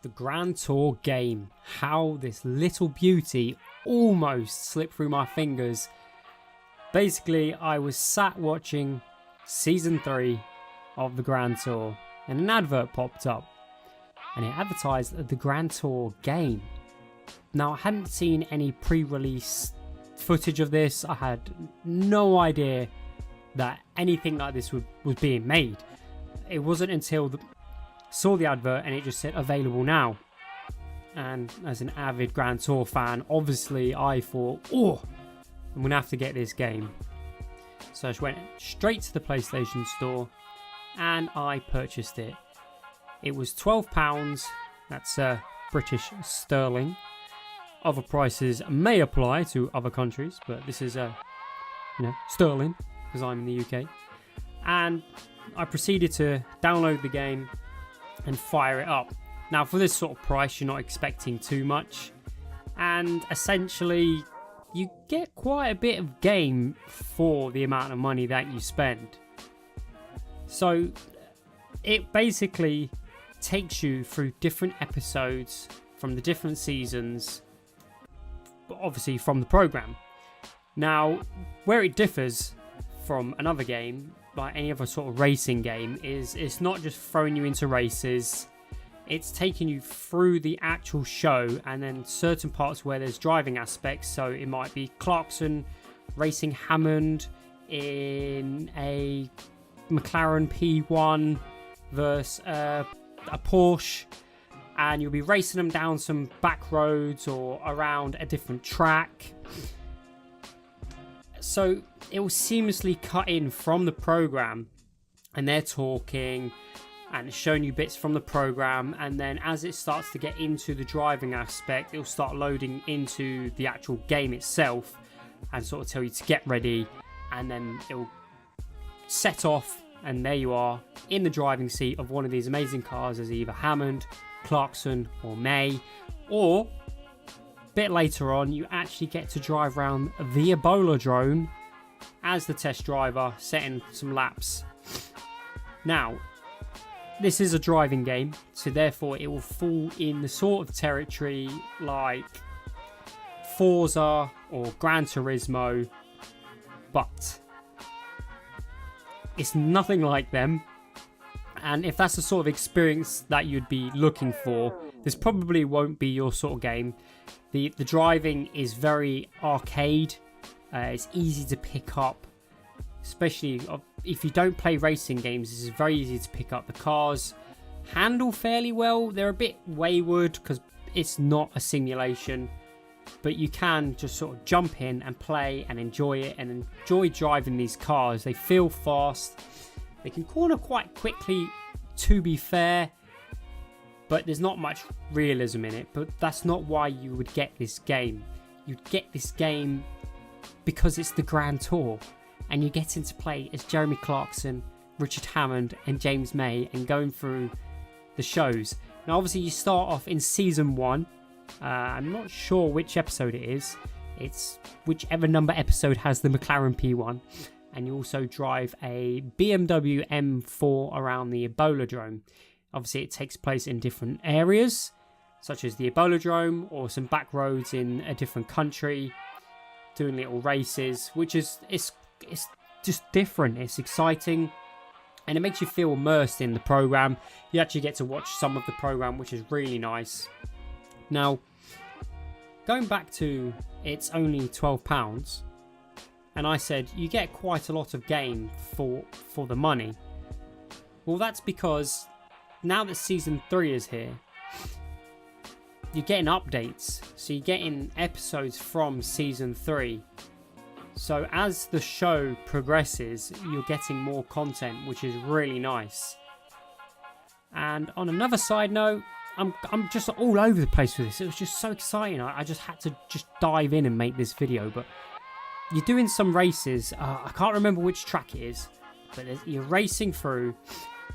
The Grand Tour game. How this little beauty almost slipped through my fingers. Basically, I was sat watching Season 3 of the Grand Tour and an advert popped up and it advertised the Grand Tour game. Now, I hadn't seen any pre-release footage of this. I had no idea that anything like this was being made. It wasn't until saw the advert and it just said available now. And as an avid Grand Tour fan, obviously I thought, oh, I'm going to have to get this game. So I just went straight to the PlayStation Store and I purchased it. It was £12, that's British sterling. Other prices may apply to other countries, but this is sterling because I'm in the UK. And I proceeded to download the game and fire it up. Now, for this sort of price, you're not expecting too much, and essentially you get quite a bit of game for the amount of money that you spend. So it basically takes you through different episodes from the different seasons, obviously from the program. Now, where it differs from another game, like any other sort of racing game, is it's not just throwing you into races, it's taking you through the actual show and then certain parts where there's driving aspects. So it might be Clarkson racing Hammond in a McLaren P1 versus a Porsche, and you'll be racing them down some back roads or around a different track. So it will seamlessly cut in from the program and they're talking and showing you bits from the program, and then as it starts to get into the driving aspect, it'll start loading into the actual game itself and sort of tell you to get ready, and then it'll set off and there you are in the driving seat of one of these amazing cars as either Hammond, Clarkson or May, or a bit later on you actually get to drive around the Ebola Drome as the test driver, setting some laps. Now, this is a driving game, so therefore it will fall in the sort of territory like Forza or Gran Turismo, but it's nothing like them. And if that's the sort of experience that you'd be looking for, this probably won't be your sort of game. The driving is very arcade. It's easy to pick up, especially if you don't play racing games. This is very easy to pick up. The cars handle fairly well. They're a bit wayward because it's not a simulation, but you can just sort of jump in and play and enjoy it and enjoy driving these cars. They feel fast. They can corner quite quickly, to be fair, but there's not much realism in it. But that's not why you would get this game. You'd get this game because it's the Grand Tour, and you get into play as Jeremy Clarkson, Richard Hammond and James May, and going through the shows. Now obviously you start off in season 1. I'm not sure which episode it is. It's whichever number episode has the McLaren P1, and you also drive a BMW M4 around the Ebola Drome. Obviously it takes place in different areas, such as the Ebola Drome or some back roads in a different country, doing little races, which is it's just different. It's exciting and it makes you feel immersed in the program. You actually get to watch some of the program, which is really nice. Now, going back to it's only £12, and I said you get quite a lot of game for the money. Well, that's because now that season 3 is here, you're getting updates. So you're getting episodes from season 3. So as the show progresses, you're getting more content, which is really nice. And on another side note, I'm just all over the place with this. It was just so exciting. I just had to just dive in and make this video. But you're doing some races. I can't remember which track it is, but you're racing through,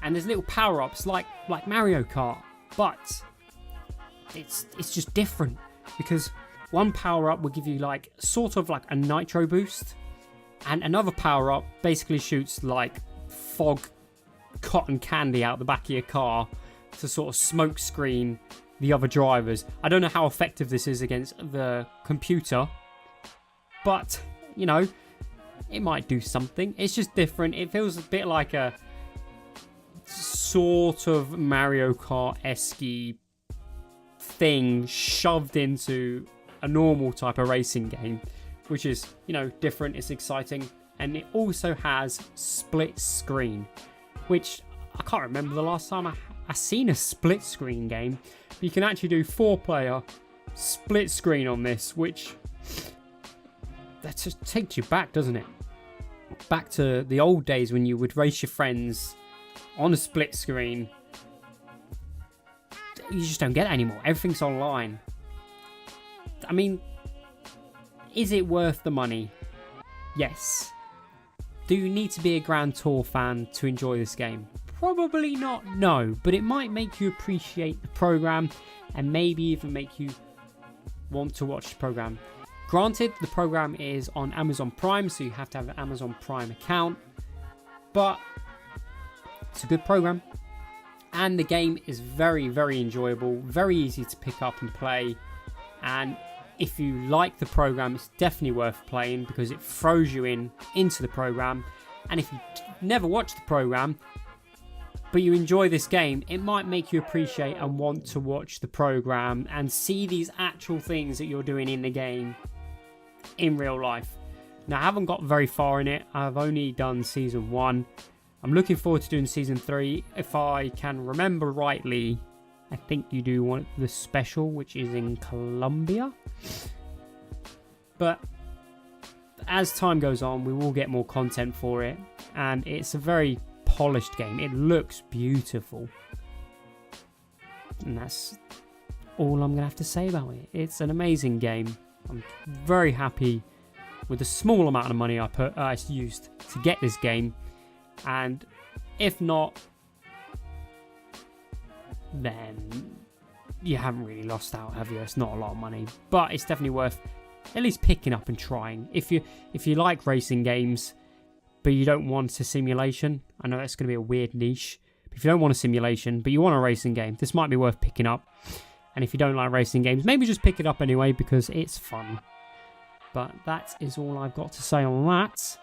and there's little power-ups like Mario Kart, but it's just different because one power-up will give you like sort of like a nitro boost, and another power-up basically shoots like fog cotton candy out the back of your car to sort of smoke screen the other drivers. I don't know how effective this is against the computer, but, you know, it might do something. It's just different. It feels a bit like a sort of Mario Kart-esque thing shoved into a normal type of racing game, which is, you know, different. It's exciting. And it also has split screen, which I can't remember the last time I seen a split screen game. But you can actually do 4-player split screen on this, which that just takes you back, doesn't it? Back to the old days when you would race your friends on a split screen. You just don't get it anymore. Everything's online. I mean, is it worth the money? Yes. Do you need to be a Grand Tour fan to enjoy this game? Probably not, no. But it might make you appreciate the program and maybe even make you want to watch the program. Granted, the program is on Amazon Prime, so you have to have an Amazon Prime account. But it's a good program. And the game is very, very enjoyable, very easy to pick up and play. And if you like the program, it's definitely worth playing because it throws you into the program. And if you never watch the program, but you enjoy this game, it might make you appreciate and want to watch the program and see these actual things that you're doing in the game in real life. Now, I haven't got very far in it. I've only done Season 1. I'm looking forward to doing Season 3. If I can remember rightly, I think you do want the special, which is in Colombia. But as time goes on, we will get more content for it. And it's a very polished game. It looks beautiful. And that's all I'm going to have to say about it. It's an amazing game. I'm very happy with the small amount of money I used to get this game. And if not, then you haven't really lost out, have you? It's not a lot of money, but it's definitely worth at least picking up and trying. If you like racing games, but you don't want a simulation, I know that's going to be a weird niche. But if you don't want a simulation, but you want a racing game, this might be worth picking up. And if you don't like racing games, maybe just pick it up anyway because it's fun. But that is all I've got to say on that.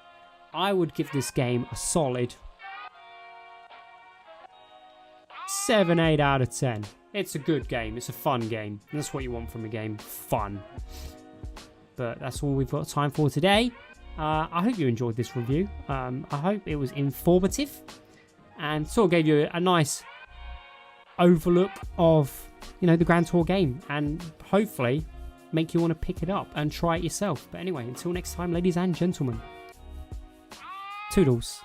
I would give this game a solid 7, 8 out of 10. It's a good game. It's a fun game. That's what you want from a game. Fun. But that's all we've got time for today. I hope you enjoyed this review. I hope it was informative and sort of gave you a nice overlook of, you know, the Grand Tour game, and hopefully make you want to pick it up and try it yourself. But anyway, until next time, ladies and gentlemen, Toodles.